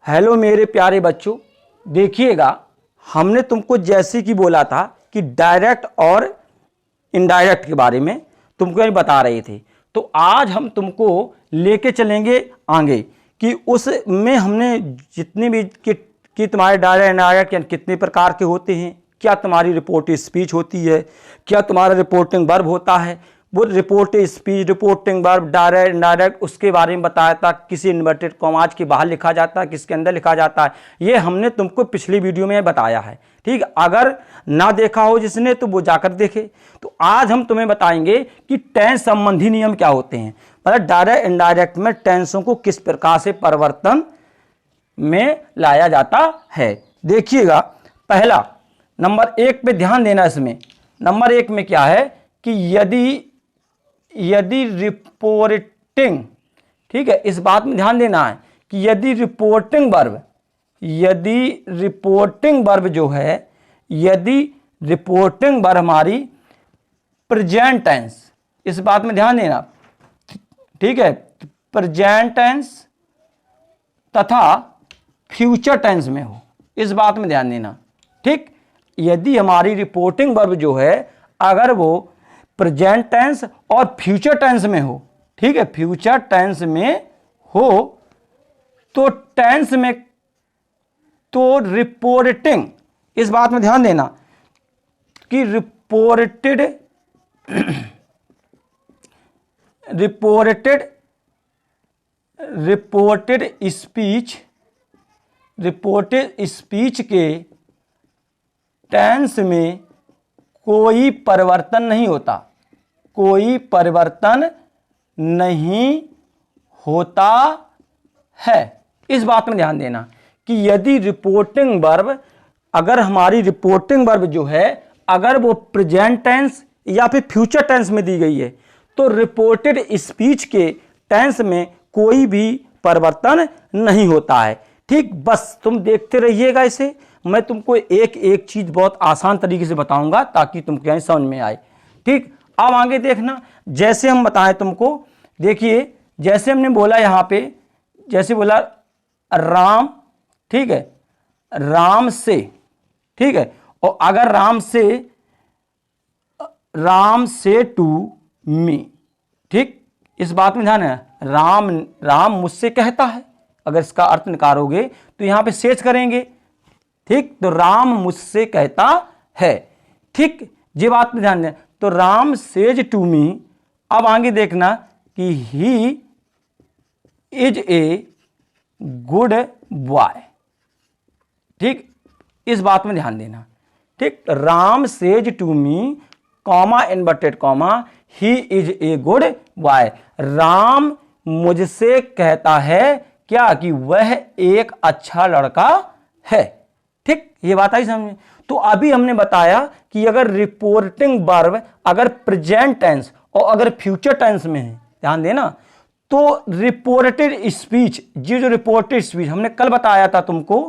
Hello मेरे प्यारे बच्चों, देखिएगा हमने तुमको जैसे कि बोला था कि डायरेक्ट और इनडायरेक्ट के बारे में तुमको बता रहे थे। तो आज हम तुमको लेके चलेंगे आगे कि उसमें हमने जितनी भी कि तुम्हारे डायरेक्ट इनडायरेक्ट कितने प्रकार के होते हैं, क्या तुम्हारी रिपोर्टिव स्पीच होती है, क्या तुम्हारा रिपोर्टिंग वर्ब होता है, वो reportive speech, reporting verb, direct indirect, उसके बारे में बताया था। किसी इन्वर्टेड कॉमाज के बाहर लिखा जाता है, किसके अंदर लिखा जाता है, ये हमने तुमको पिछली वीडियो में बताया है। ठीक, अगर ना देखा हो जिसने तो वो जाकर देखे। तो आज हम तुम्हें बताएंगे कि टेंस संबंधी नियम क्या होते हैं, मतलब डायरेक्ट इनडायरेक्ट में टेंसों को किस प्रकार से परिवर्तन में लाया जाता है। देखिएगा, पहला नंबर 1 पे ध्यान देना। इसमें नंबर 1 में क्या है कि यदि रिपोर्टिंग, ठीक है, इस बात में ध्यान देना है कि यदि रिपोर्टिंग वर्ब जो है, यदि रिपोर्टिंग वर्ब हमारी प्रेजेंट टेंस, इस बात में ध्यान देना, ठीक है, प्रेजेंट टेंस तथा फ्यूचर टेंस में हो, इस बात में ध्यान देना। ठीक, यदि हमारी रिपोर्टिंग वर्ब जो है अगर वो प्रेजेंट टेंस और फ्यूचर टेंस में हो, ठीक है, फ्यूचर टेंस में हो तो टेंस में तो रिपोर्टिंग, इस बात में ध्यान देना कि रिपोर्टेड स्पीच के टेंस में कोई परिवर्तन नहीं होता, कोई परिवर्तन नहीं होता है। इस बात में ध्यान देना कि यदि रिपोर्टिंग वर्ब, अगर हमारी रिपोर्टिंग वर्ब जो है अगर वो प्रेजेंट टेंस या फिर फ्यूचर टेंस में दी गई है तो रिपोर्टेड स्पीच के टेंस में कोई भी परिवर्तन नहीं होता है। ठीक, बस तुम देखते रहिएगा इसे, मैं तुमको एक एक चीज बहुत आसान तरीके से बताऊंगा ताकि तुमको समझ में आए। ठीक, अब आगे देखना, जैसे हम बताएं तुमको, देखिए जैसे हमने बोला यहां पे, जैसे बोला राम, ठीक है, राम से, ठीक है, और अगर राम से टू मी, ठीक, इस बात में ध्यान है, राम मुझसे कहता है, अगर इसका अर्थ निकालोगे तो यहां पे सेज करेंगे। ठीक, तो राम मुझसे कहता है। ठीक, ये बात में ध्यान दें, तो राम सेज टू मी। अब आगे देखना कि he is a good boy. ठीक, इस बात में ध्यान देना। ठीक, Ram says to me, comma inverted comma, he is a good boy. Ram मुझसे कहता है क्या, कि वह एक अच्छा लड़का है। ठीक, ये बात आई समझ में। तो अभी हमने बताया कि अगर रिपोर्टिंग वर्ब अगर प्रेजेंट टेंस और अगर फ्यूचर टेंस में है, ध्यान देना, तो रिपोर्टेड स्पीच, ये जो रिपोर्टेड स्पीच हमने कल बताया था तुमको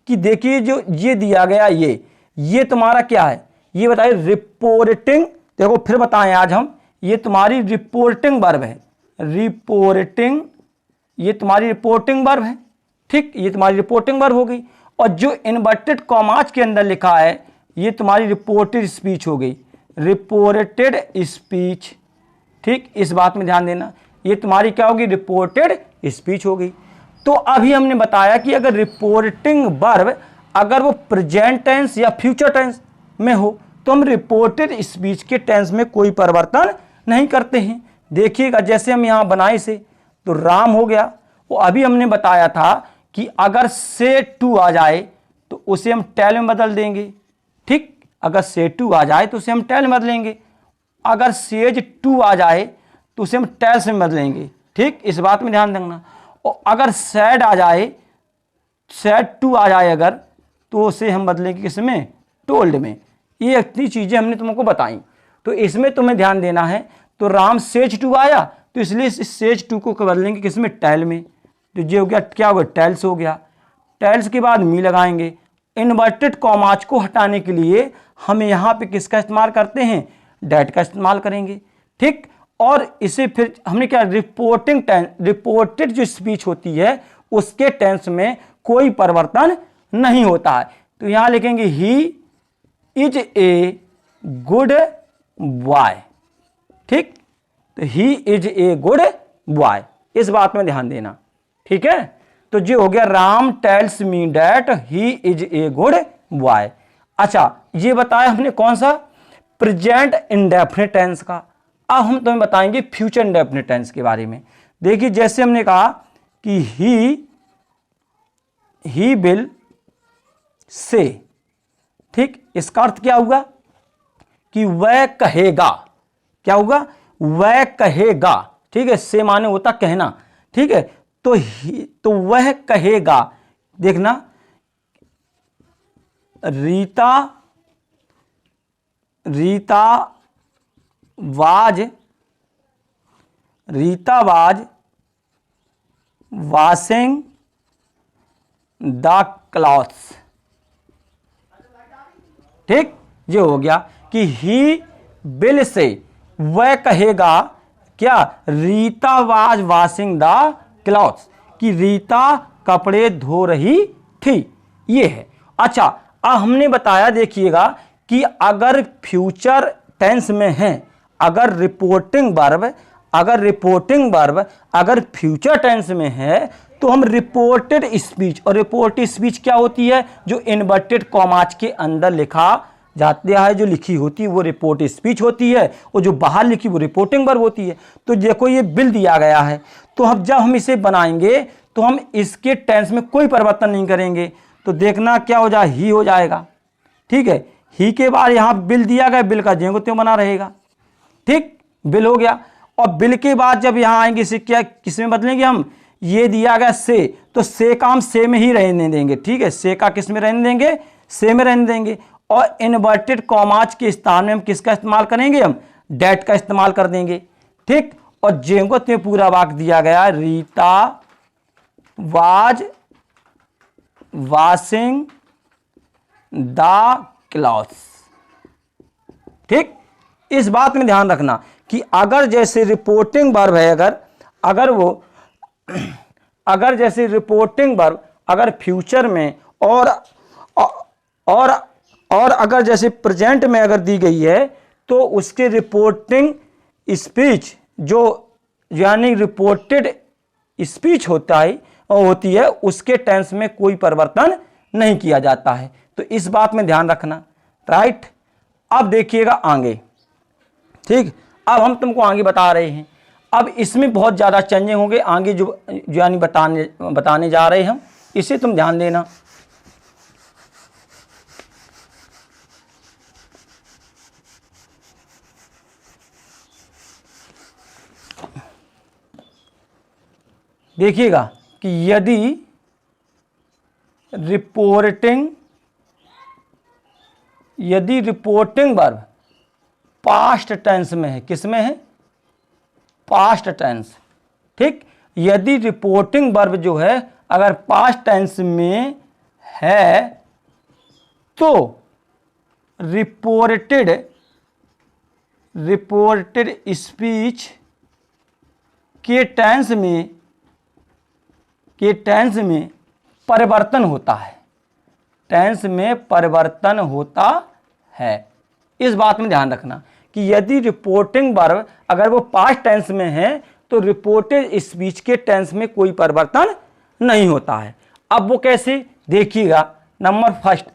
कि देखिए जो ये दिया गया, ये तुम्हारा क्या है, ये बताइए रिपोर्टिंग। देखो फिर बताएं आज हम, ये तुम्हारी रिपोर्टिंग वर्ब है, रिपोर्टिंग, ये तुम्हारी रिपोर्टिंग वर्ब है। ठीक, ये तुम्हारी रिपोर्टिंग वर्ब हो गई, और जो इन्वर्टेड कॉमाज के अंदर लिखा है ये तुम्हारी रिपोर्टेड स्पीच हो गई, रिपोर्टेड स्पीच। ठीक, इस बात में ध्यान देना, ये तुम्हारी क्या होगी, रिपोर्टेड स्पीच हो गई। तो अभी हमने बताया कि अगर रिपोर्टिंग वर्ब अगर वो प्रेजेंट टेंस या फ्यूचर टेंस में हो तो हम रिपोर्टेड स्पीच के टेंस में कोई परिवर्तन नहीं करते हैं। देखिएगा जैसे हम यहां बनाए से, तो राम हो गया, वो अभी हमने बताया था कि अगर से टू आ जाए तो उसे हम टेल में बदल देंगे। ठीक, अगर से टू आ जाए तो उसे हम टेल में बदलेंगे, अगर सेज टू आ जाए तो उसे हम टेल्स में बदलेंगे। ठीक, इस बात में ध्यान रखना। और अगर सैड आ जाए, सैड टू आ जाए अगर, तो उसे हम बदलेंगे किसमें, टोल्ड में। ये इतनी चीजें हमने तुमको बताई, तो इसमें तुम्हें ध्यान देना है। तो राम सेज टू आया तो इसलिए इस सेज टू को बदलेंगे किसमें, टेल में। तो ये हो गया, क्या हो गया, टेल्स हो गया। टेल्स के बाद मी लगाएंगे। इन्वर्टेड कॉमाज को हटाने के लिए हम यहाँ पे किसका इस्तेमाल करते हैं, डैट का इस्तेमाल करेंगे। ठीक, और इसे फिर हमने क्या, रिपोर्टिंग टेंस, रिपोर्टेड जो स्पीच होती है उसके टेंस में कोई परिवर्तन नहीं होता है। तो यहां लिखेंगे ही इज ए गुड बॉय। ठीक, तो ही इज ए गुड बॉय, इस बात में ध्यान देना। ठीक है, तो ये हो गया Ram tells me that he is a good boy. अच्छा, ये बताया हमने कौन सा, प्रेजेंट इंडेफिनिट टेंस का। अब हम तुम्हें बताएंगे फ्यूचर इंडेफिनिट टेंस के बारे में। देखिए, जैसे हमने कहा कि ही विल से, ठीक, इसका अर्थ क्या होगा कि वह कहेगा। क्या होगा, वह कहेगा। ठीक है, से माने होता कहना। ठीक है, तो वह कहेगा। देखना, Rita was washing the clothes. ठीक, ये हो गया कि ही विल से, वह कहेगा क्या, Rita was washing the clothes, कि रीता कपड़े धो रही थी। ये है। अच्छा, अब हमने बताया, देखिएगा कि अगर फ्यूचर टेंस में है, अगर रिपोर्टिंग वर्ब अगर फ्यूचर टेंस में है, तो हम रिपोर्टेड स्पीच, और रिपोर्टेड स्पीच क्या होती है, जो इन्वर्टेड कॉमास के अंदर लिखा जाता है, जो लिखी होती है वो रिपोर्टेड स्पीच होती है, और जो बाहर लिखी वो रिपोर्टिंग वर्ब होती है। तो देखो, ये बिल दिया गया है, तो हम जब हम इसे बनाएंगे तो हम इसके टेंस में कोई परिवर्तन नहीं करेंगे। तो देखना क्या हो जाए, ही हो जाएगा। ठीक है, ही के बाद यहाँ बिल दिया गया, बिल का ज्यों को त्यों बना रहेगा। ठीक, बिल हो गया। और बिल के बाद जब यहाँ आएंगे, इसे क्या किस में बदलेंगे हम, ये दिया गया से, तो से का हम से में ही रहने देंगे। ठीक है, से का किस में रहने देंगे, से में रहने देंगे। और इन्वर्टेड कॉमास के स्थान में हम किसका इस्तेमाल करेंगे, हम डैट का इस्तेमाल कर देंगे। ठीक, और जेंगोत में पूरा वाक्य दिया गया, Rita was washing the clothes. ठीक, इस बात में ध्यान रखना कि अगर जैसे रिपोर्टिंग वर्ब है, अगर जैसे रिपोर्टिंग वर्ब अगर फ्यूचर में और अगर जैसे प्रेजेंट में अगर दी गई है, तो उसके रिपोर्टिंग स्पीच जो यानी रिपोर्टेड स्पीच होती है, उसके टेंस में कोई परिवर्तन नहीं किया जाता है। तो इस बात में ध्यान रखना। राइट, अब देखिएगा आगे। ठीक, अब हम तुमको आगे बता रहे हैं। अब इसमें बहुत ज़्यादा चेंजिंग होंगे आगे, जो यानी बताने जा रहे हैं हम, इसे तुम ध्यान देना। देखिएगा कि यदि रिपोर्टिंग वर्ब पास्ट टेंस में है, किस में है, पास्ट टेंस। ठीक, यदि रिपोर्टिंग वर्ब जो है अगर पास्ट टेंस में है, तो रिपोर्टेड स्पीच के टेंस में परिवर्तन होता है, टेंस में परिवर्तन होता है। इस बात में ध्यान रखना कि यदि रिपोर्टिंग वर्ब अगर वो पास्ट टेंस में है, तो रिपोर्टेड स्पीच के टेंस में कोई परिवर्तन नहीं होता है। अब वो कैसे, देखिएगा, नंबर फर्स्ट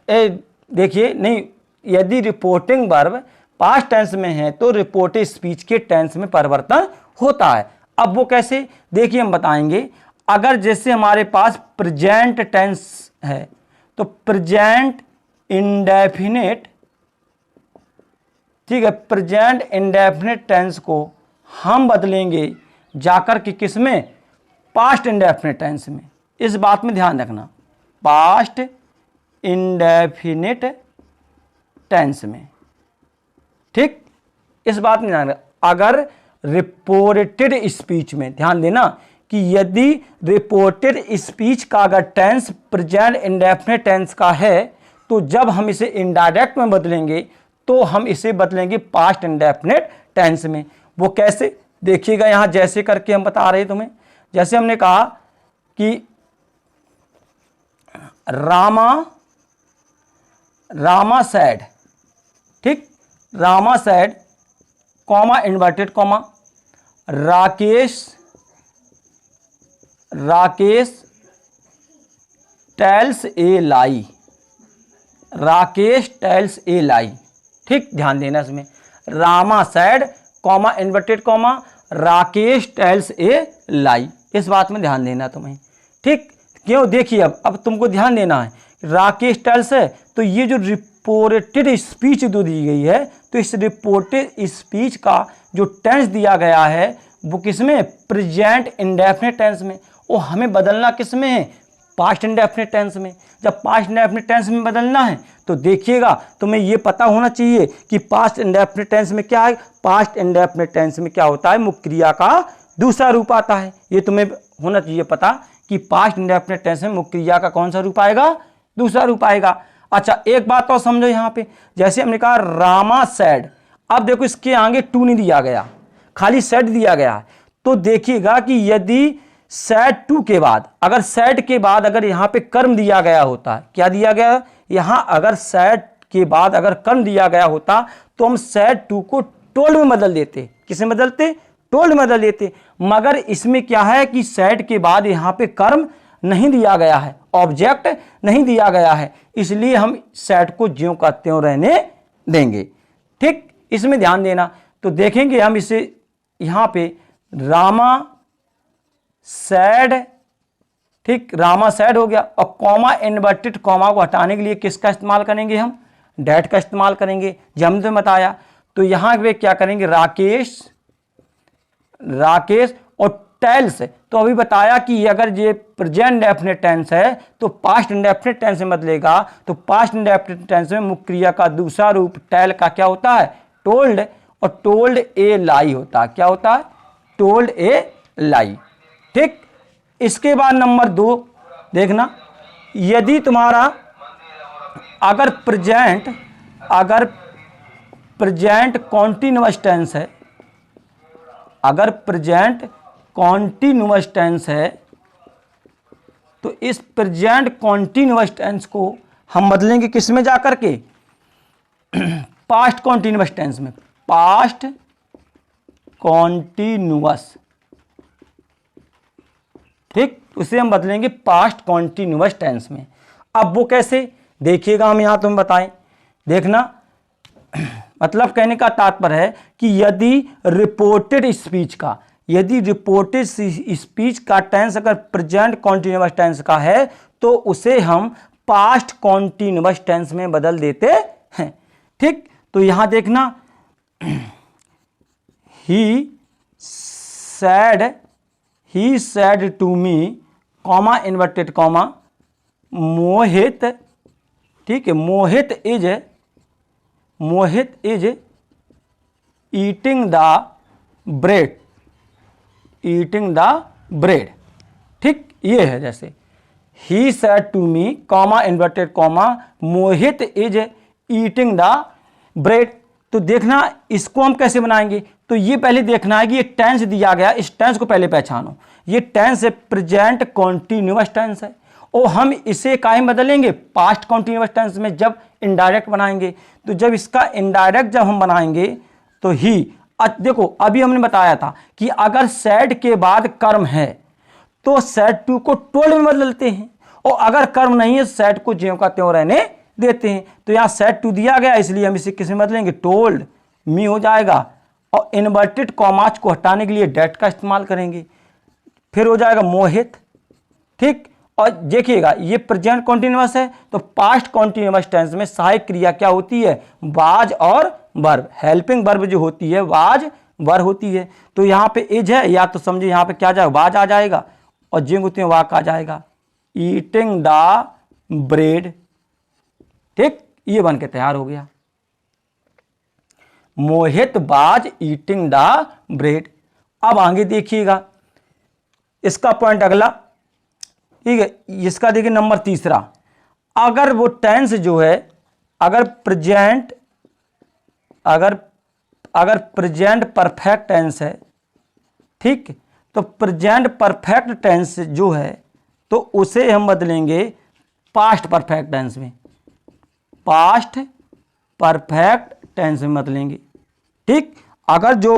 देखिए, नहीं, यदि रिपोर्टिंग वर्ब पास्ट टेंस में है तो रिपोर्टेड स्पीच के टेंस में परिवर्तन होता है। अब वो कैसे, देखिए हम बताएंगे। अगर जैसे हमारे पास प्रेजेंट टेंस है, तो प्रेजेंट इंडेफिनिट, ठीक है, प्रेजेंट इंडेफिनिट टेंस को हम बदलेंगे जाकर के किस में, पास्ट इंडेफिनिट टेंस में। इस बात में ध्यान रखना, पास्ट इंडेफिनिट टेंस में। ठीक, इस बात में ध्यान रखना। अगर रिपोर्टेड स्पीच में, ध्यान देना कि यदि रिपोर्टेड स्पीच का अगर टेंस प्रेजेंट इंडेफिनिट टेंस का है, तो जब हम इसे इनडायरेक्ट में बदलेंगे तो हम इसे बदलेंगे पास्ट इंडेफिनिट टेंस में। वो कैसे, देखिएगा यहां जैसे करके हम बता रहे हैं तुम्हें। जैसे हमने कहा कि रामा, रामा सैड, ठीक, Rama said, comma inverted comma, Rakesh, Rakesh tells a lie, Rakesh tells a lie, ठीक, ध्यान देना इसमें, Rama said, comma inverted comma, Rakesh tells a lie, इस बात में ध्यान देना तुम्हें, ठीक। क्यों, देखिए अब तुमको ध्यान देना है, राकेश टेल्स है तो ये जो रिपोर्टेड स्पीच जो दी गई है, तो इस रिपोर्टेड स्पीच का जो टेंस दिया गया है वो किसमें, प्रेजेंट इंडेफिनिट टेंस में, और हमें बदलना किसमें है, पास्ट इंडेफिनिट टेंस में। जब पास्ट इंडेफिनिट टेंस में बदलना है तो देखिएगा तुम्हें ये पता होना चाहिए कि पास्ट इंडेफिनिट टेंस में क्या है, पास्ट इंडेफिनिट टेंस में क्या होता है, मुख्य क्रिया का दूसरा रूप आता है। ये तुम्हें होना चाहिए पता कि पास्ट इंडेफिनिट टेंस में मुख्य क्रिया का कौन सा रूप आएगा, दूसरा रूप आएगा। अच्छा एक बात और समझो यहाँ पे, जैसे हमने कहा रामा सैड, अब देखो इसके आगे टू नहीं दिया गया, खाली सैड दिया गया है, तो देखिएगा कि यदि सैड टू के बाद, अगर सैड के बाद अगर यहाँ पे कर्म दिया गया होता है, क्या दिया गया यहाँ, अगर सैड के बाद अगर कर्म दिया गया होता तो हम सैड टू को टोल्ड में बदल देते, किसे बदलते, टोल्ड में बदल देते, मगर इसमें क्या है कि सैड के बाद यहाँ पे कर्म नहीं दिया गया है, ऑब्जेक्ट नहीं दिया गया है, इसलिए हम सैड को ज्यों का त्यों रहने देंगे, ठीक, इसमें ध्यान देना। तो देखेंगे हम इसे यहाँ पे रामा सैड, ठीक, रामा सैड हो गया, और कॉमा इन्वर्टेड कॉमा को हटाने के लिए किसका इस्तेमाल करेंगे हम, डैट का इस्तेमाल करेंगे, जो हमने बताया। तो यहाँ पे क्या करेंगे, राकेश, राकेश और टेल्स, तो अभी बताया कि अगर ये प्रेजेंट इंडेफिनिट टेंस है तो पास्ट इंडेफिनिट टेंस में बदलेगा, तो पास्ट इंडेफिनिट टेंस में मुख्य क्रिया का दूसरा रूप टेल का क्या होता है, टोल्ड, और टोल्ड ए लाई होता है, क्या होता है, टोल्ड ए लाई, ठीक। इसके बाद नंबर 2 देखना, यदि तुम्हारा अगर प्रेजेंट कॉन्टिन्यूअस टेंस है, अगर प्रेजेंट कॉन्टिन्यूअस टेंस है तो इस प्रेजेंट कॉन्टिन्यूअस टेंस को हम बदलेंगे किस में जाकर के, पास्ट कॉन्टिन्यूअस टेंस में, पास्ट कॉन्टिन्यूअस, ठीक, उसे हम बदलेंगे पास्ट कॉन्टिन्यूअस टेंस में। अब वो कैसे, देखिएगा हम यहां तुम बताएं, देखना, मतलब कहने का तात्पर्य है कि यदि रिपोर्टेड स्पीच का टेंस अगर प्रेजेंट कॉन्टिन्यूअस टेंस का है तो उसे हम पास्ट कॉन्टिन्यूअस टेंस में बदल देते हैं, ठीक। तो यहां देखना, he said to me, comma inverted comma, Mohit, ठीक है, Mohit is eating the bread, ठीक, ये है जैसे he said to me, comma inverted comma, Mohit is eating the bread. तो देखना इसको हम कैसे बनाएंगे, तो ये पहले देखना है कि ये टेंस दिया गया, इस टेंस को पहले पहचानो, ये टेंस है प्रेजेंट कॉन्टिन्यूअस टेंस है, और हम इसे काहे में बदलेंगे, पास्ट कॉन्टिन्यूअस टेंस में जब इनडायरेक्ट बनाएंगे। तो जब इसका इनडायरेक्ट जब हम बनाएंगे तो ही, देखो अभी हमने बताया था कि अगर सैड के बाद कर्म है तो सैड टू को टोल्ड में बदलते हैं, और अगर कर्म नहीं है सैड को ज्यों का त्यों रहने देते हैं। तो यहाँ सैड टू दिया गया इसलिए हम इसे किस में बदलेंगे, टोल्ड मी हो जाएगा, और इन्वर्टेड कॉमाच को हटाने के लिए डैट का इस्तेमाल करेंगे, फिर हो जाएगा मोहित, ठीक। और देखिएगा ये प्रेजेंट कॉन्टिन्यूअस है तो पास्ट कॉन्टिन्यूअस टेंस में सहायक क्रिया क्या होती है, वाज और वर्ब, हेल्पिंग वर्ब जो होती है वाज वर्ब होती है। तो यहाँ पे इज है, या तो समझिए यहाँ पे क्या जाएगा, वाज आ जाएगा, और जिंग होती है वाक आ जाएगा, ईटिंग द ब्रेड, ठीक, ये बन के तैयार हो गया, मोहित वाज ईटिंग द ब्रेड। अब आगे देखिएगा इसका पॉइंट अगला, ठीक है, इसका देखिए नंबर 3, अगर वो टेंस जो है, अगर प्रेजेंट परफेक्ट टेंस है, ठीक, तो प्रेजेंट परफेक्ट टेंस जो है तो उसे हम बदलेंगे पास्ट परफेक्ट टेंस में, पास्ट परफेक्ट टेंस में बदलेंगे। ठीक, अगर जो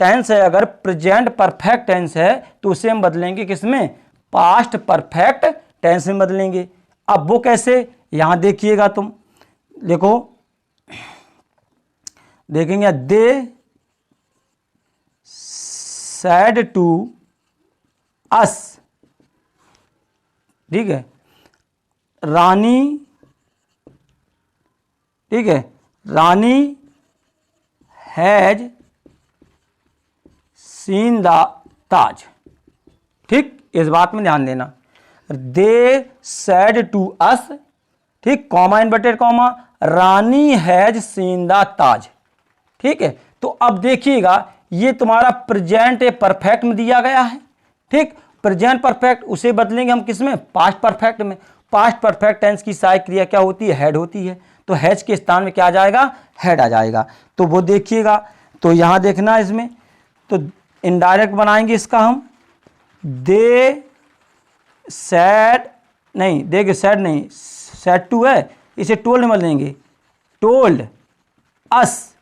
टेंस है अगर प्रेजेंट परफेक्ट टेंस है तो उसे हम बदलेंगे किसमें, पास्ट परफेक्ट टेंस में बदलेंगे। अब वो कैसे, यहां देखिएगा तुम, देखो देखेंगे, दे सैड टू अस, ठीक है, रानी, ठीक है, रानी हैज सीन द ताज। ठीक, इस बात में ध्यान देना, दे सैड टू अस, ठीक, comma inverted comma, Rani has seen the Taj. ठीक है, तो अब देखिएगा ये तुम्हारा प्रेजेंट परफेक्ट में दिया गया है। ठीक, प्रेजेंट परफेक्ट उसे बदलेंगे हम किसमें, पास्ट परफेक्ट में। पास्ट परफेक्ट टेंस की सहायक क्रिया क्या होती है, हैड होती है, तो हैज के स्थान में क्या आ जाएगा, हैड आ जाएगा। तो वो देखिएगा, तो यहां देखना इसमें, तो इनडायरेक्ट बनाएंगे इसका हम, दे सैड नहीं, देखिए सैड नहीं, सैड टू है, इसे टोल्ड में बदलेंगे, टोल्ड अस,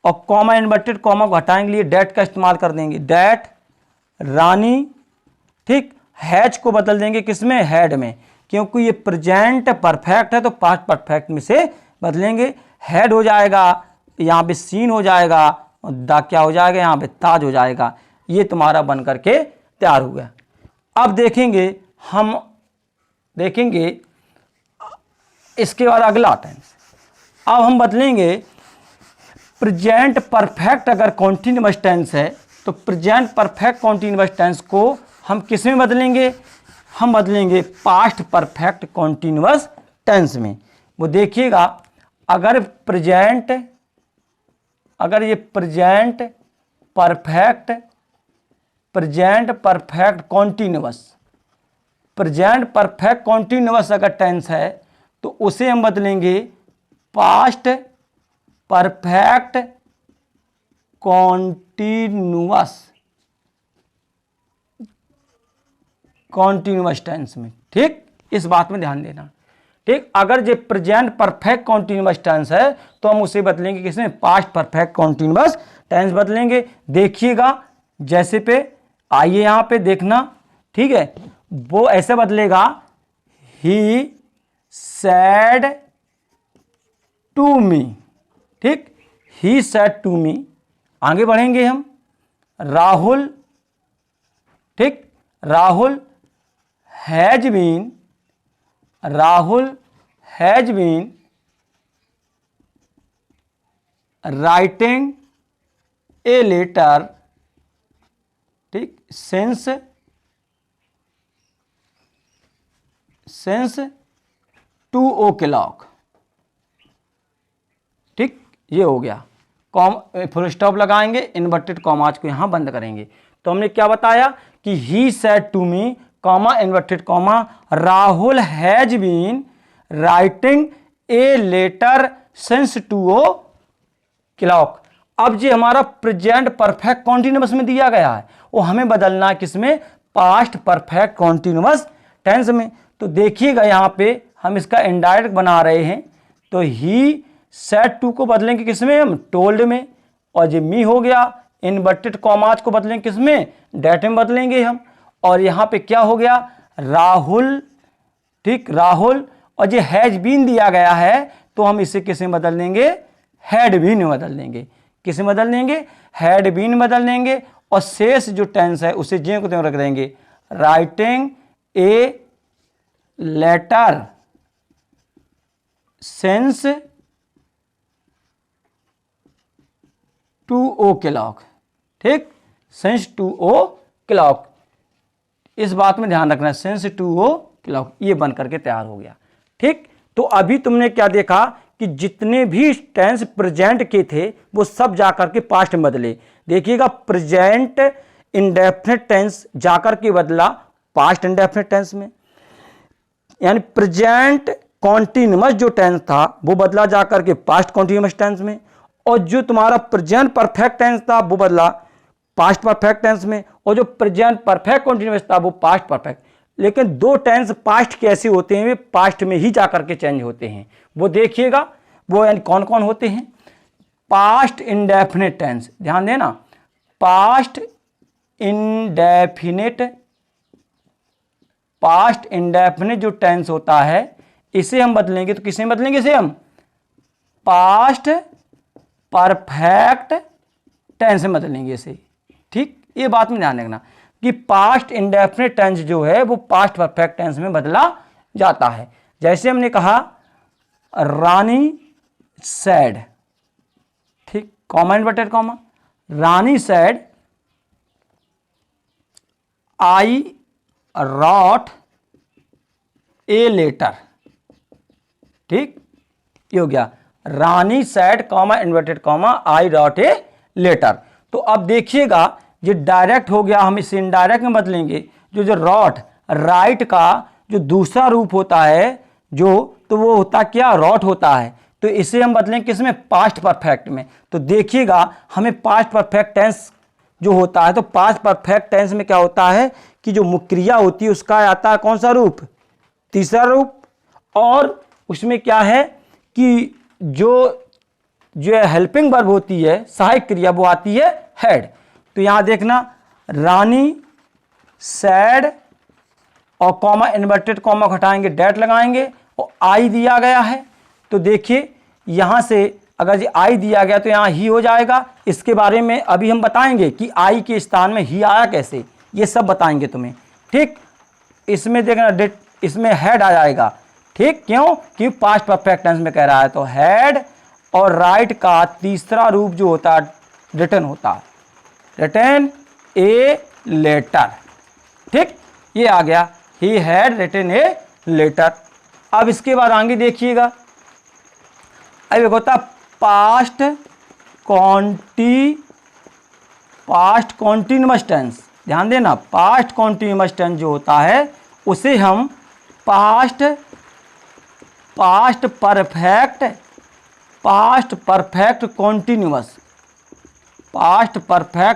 और कॉमा इन्वर्टेड कॉमा को हटाएंगे लिए डैट का इस्तेमाल कर देंगे, डैट रानी, ठीक, हैज को बदल देंगे किसमें, हैड में, क्योंकि ये प्रेजेंट परफेक्ट है तो पास्ट परफेक्ट में से बदलेंगे, हैड हो जाएगा, यहाँ पे सीन हो जाएगा, और दा क्या हो जाएगा, यहाँ पे ताज हो जाएगा। ये तुम्हारा बन करके तैयार हो गया। अब देखेंगे हम, देखेंगे इसके बाद अगला टेंस। अब हम बदलेंगे प्रेजेंट परफेक्ट, अगर कॉन्टिन्यूअस टेंस है तो प्रेजेंट परफेक्ट कॉन्टिन्यूअस टेंस को हम किस में बदलेंगे, हम बदलेंगे पास्ट परफेक्ट कॉन्टिन्यूअस टेंस में। वो देखिएगा, अगर प्रेजेंट, अगर ये present perfect continuous, present perfect continuous अगर टेंस है तो उसे हम बदलेंगे पास्ट परफेक्ट कॉन्टिन्यूअस टेंस में। ठीक, इस बात में ध्यान देना। ठीक, अगर ये प्रेजेंट परफेक्ट कॉन्टिन्यूअस टेंस है तो हम उसे बदलेंगे किसमें, पास्ट परफेक्ट कॉन्टिन्यूअस टेंस बदलेंगे। देखिएगा जैसे पे, आइए यहां पे देखना, ठीक है, वो ऐसे बदलेगा, ही सैड टू मी, ठीक, ही सैड टू मी। आगे बढ़ेंगे हम, राहुल, ठीक, Rahul has been, Rahul has been writing a letter, ठीक, सिंस 2 o'clock। ठीक, ये हो गया, फुल स्टॉप लगाएंगे, इन्वर्टेड कॉमाज को यहां बंद करेंगे। तो हमने क्या बताया कि he said to me, comma inverted comma, Rahul has been writing a letter since 2 o'clock। अब जो हमारा प्रेजेंट परफेक्ट कॉन्टिन्यूअस में दिया गया है वो हमें बदलना है किसमें, पास्ट परफेक्ट कॉन्टिन्यूअस टेंस में। तो देखिएगा यहां पे हम इसका इनडायरेक्ट बना रहे हैं, तो ही सेड टू को बदलेंगे किसमें, हम टोल्ड में, और जो मी हो गया, इनवर्टेड कॉमाज को बदलेंगे किसमें, डैट में बदलेंगे हम। और यहां पे क्या हो गया, राहुल, ठीक, राहुल, और जो हैज बीन दिया गया है तो हम इसे किस में बदल देंगे, हैड बीन में बदल देंगे। किस में बदल देंगे, हैड बीन बदल देंगे, और शेष जो टेंस है उसे जे को त्यों रख देंगे, writing a letter since 2 o'clock। ठीक, सिंस 2 o'clock, इस बात में ध्यान रखना, सिंस 2 o'clock, ये बन करके तैयार हो गया। ठीक, तो अभी तुमने क्या देखा कि जितने भी टेंस प्रेजेंट के थे वो सब जाकर के पास्ट में बदले। देखिएगा, प्रेजेंट इंडेफिनिट टेंस जाकर के बदला पास्ट इंडेफिनिट टेंस में, यानी प्रेजेंट कॉन्टिन्यूअस जो टेंस था वो बदला जाकर के पास्ट कॉन्टिन्यूअस टेंस में, और जो तुम्हारा प्रेजेंट परफेक्ट टेंस था वो बदला पास्ट परफेक्ट टेंस में, और जो प्रेजेंट परफेक्ट कॉन्टिन्यूअस था वो पास्ट परफेक्ट। लेकिन दो टेंस पास्ट के ऐसे होते हैं वे पास्ट में ही जाकर के चेंज होते हैं। वो देखिएगा, वो यानी कौन कौन होते हैं। पास्ट इंडेफिनिट टेंस, ध्यान देना, पास्ट इंडेफिनिट जो टेंस होता है इसे हम बदलेंगे तो किसे बदलेंगे, इसे हम पास्ट परफेक्ट टेंस में बदलेंगे इसे। ठीक, ये बात में ध्यान रखना कि पास्ट इंडेफिनिट टेंस जो है वो पास्ट परफेक्ट टेंस में बदला जाता है। जैसे हमने कहा रानी सैड, ठीक, comma inverted comma, Rani said I wrote a letter. ठीक, ये हो गया Rani said comma inverted comma I wrote a letter. तो अब देखिएगा ये डायरेक्ट हो गया, हम इसे इनडायरेक्ट में बदलेंगे। जो रॉट, राइट का जो दूसरा रूप होता है तो वो होता क्या, रॉट होता है। तो इसे हम बदलेंगे किसमें, पास्ट परफेक्ट में। तो देखिएगा हमें पास्ट परफेक्ट टेंस जो होता है, तो पास्ट परफेक्ट टेंस में क्या होता है कि जो मुख्य क्रिया होती है उसका आता है कौन सा रूप, तीसरा रूप। और उसमें क्या है कि जो हेल्पिंग वर्ब होती है, सहायक क्रिया, वो आती है हैड। तो यहां देखना रानी सैड और कॉमा इन्वर्टेड कॉमा हटाएंगे, डेट लगाएंगे और आई दिया गया है। तो देखिए यहां से अगर ये आई दिया गया तो यहां ही हो जाएगा। इसके बारे में अभी हम बताएंगे कि आई के स्थान में ही आया कैसे, ये सब बताएंगे तुम्हें। ठीक, इसमें देखना इसमें हैड आ जाएगा। ठीक, क्यों, कि पास्ट परफेक्ट टेंस में कह रहा है। तो हैड और राइट का तीसरा रूप जो होता है रिटन होता है, रिटन ए लेटर। ठीक, ये आ गया, he had written a letter. अब इसके बाद आगे देखिएगा, अब एक होता पास्ट कॉन्टिन्यूअस टेंस। ध्यान देना, पास्ट कॉन्टिन्यूअस टेंस जो होता है उसे हम पास्ट परफेक्ट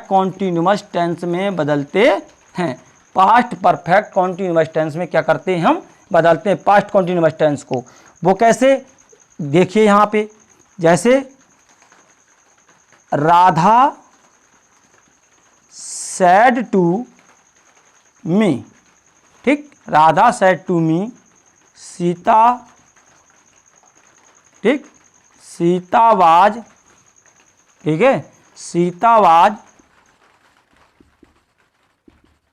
कॉन्टिन्यूअस टेंस में बदलते हैं। पास्ट परफेक्ट कॉन्टिन्यूअस टेंस में क्या करते हैं, हम बदलते हैं पास्ट कॉन्टिन्यूअस टेंस को। वो कैसे, देखिए यहां पे, जैसे राधा सैड टू मी। ठीक, Radha said to me, Sita, ठीक, सीता वाज, ठीक है, Sita was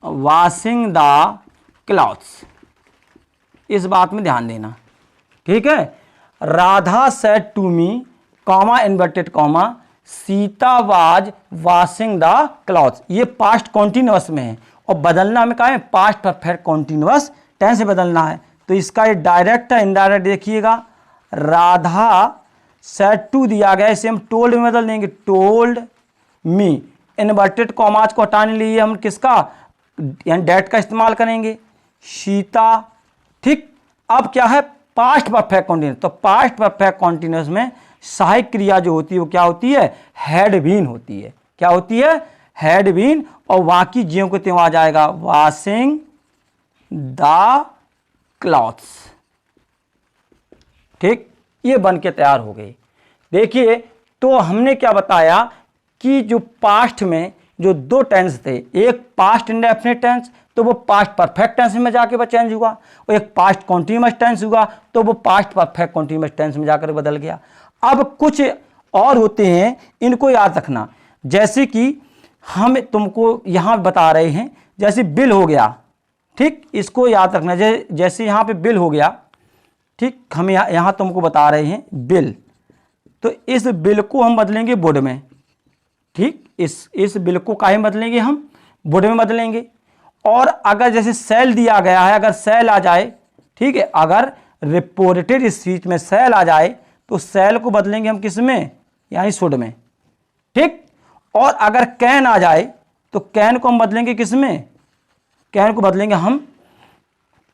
washing the clothes. इस बात में ध्यान देना। ठीक है, Radha said to me comma inverted comma Sita was washing the clothes, ये पास्ट कॉन्टिन्यूअस में है और बदलना में क्या है, पास्ट परफेक्ट कॉन्टिन्यूअस टेंस से बदलना है। तो इसका ये डायरेक्ट है, इनडायरेक्ट देखिएगा, राधा सेड टू दिया गया, इसे हम टोल्ड में बदल देंगे, टोल्ड मी। इन्वर्टेड कॉमाज को हटाने लिए हम किसका, यानी डेट का इस्तेमाल करेंगे, सीता। ठीक, अब क्या है, पास्ट परफेक्ट कॉन्टिन्यूअस। तो पास्ट परफेक्ट कॉन्टिन्यूअस में सहायक क्रिया जो होती है वो क्या होती है, हैड बीन होती है। क्या होती है, हैड बीन। और बाकी ज्यों को त्यों आ जाएगा, वॉशिंग द क्लॉथ्स। ठीक, ये बन के तैयार हो गई। देखिए, तो हमने क्या बताया कि जो पास्ट में जो दो टेंस थे, एक पास्ट इंडेफिनिट टेंस तो वो पास्ट परफेक्ट टेंस में जाके चेंज हुआ, और एक पास्ट कॉन्टिन्यूअस टेंस हुआ तो वो पास्ट परफेक्ट कॉन्टिन्यूअस टेंस में जाकर बदल गया। अब कुछ और होते हैं, इनको याद रखना। जैसे कि हम तुमको यहाँ बता रहे हैं, जैसे बिल हो गया। ठीक, इसको याद रखना, जैसे यहाँ पे बिल हो गया। ठीक, हम यहाँ तुमको बता रहे हैं बिल, तो इस बिल को हम बदलेंगे वुड में। ठीक, इस बिल को काहे में बदलेंगे, हम वुड में बदलेंगे। और अगर जैसे सेल दिया गया है, अगर सेल आ जाए, ठीक है, अगर रिपोर्टेड स्पीच में सेल आ जाए तो सेल को बदलेंगे हम किस में, यानी शुड में। ठीक, और अगर कैन आ जाए तो कैन को हम बदलेंगे किस में, कैन को बदलेंगे हम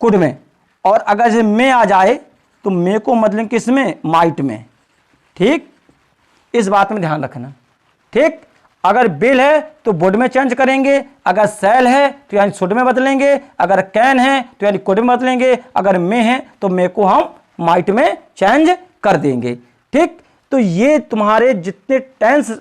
कुड में। और अगर जैसे मे आ जाए तो मे को बदलेंगे किस में, माइट में। ठीक, इस बात में ध्यान रखना। ठीक, अगर बिल है तो वुड में चेंज करेंगे, अगर सेल है तो यानी शुड में बदलेंगे, अगर कैन है तो यानी कुड में बदलेंगे, अगर मे है तो मे को हम माइट में चेंज कर देंगे। ठीक, तो ये तुम्हारे जितने टेंस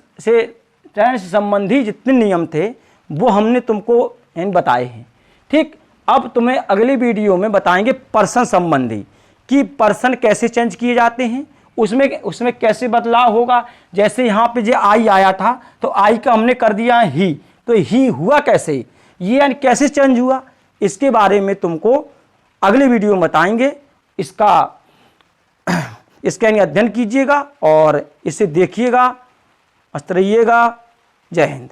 संबंधी जितने नियम थे वो हमने तुमको बताए हैं। ठीक, अब तुम्हें अगली वीडियो में बताएंगे पर्सन संबंधी कि पर्सन कैसे चेंज किए जाते हैं, उसमें कैसे बदलाव होगा। जैसे यहाँ पे जो आई आया था तो आई का हमने कर दिया ही, तो ही हुआ कैसे, ये यानी कैसे चेंज हुआ, इसके बारे में तुमको अगले वीडियो में बताएंगे। इसका यानी अध्ययन कीजिएगा और इसे देखिएगा, मस्त रहिएगा। जय हिंद।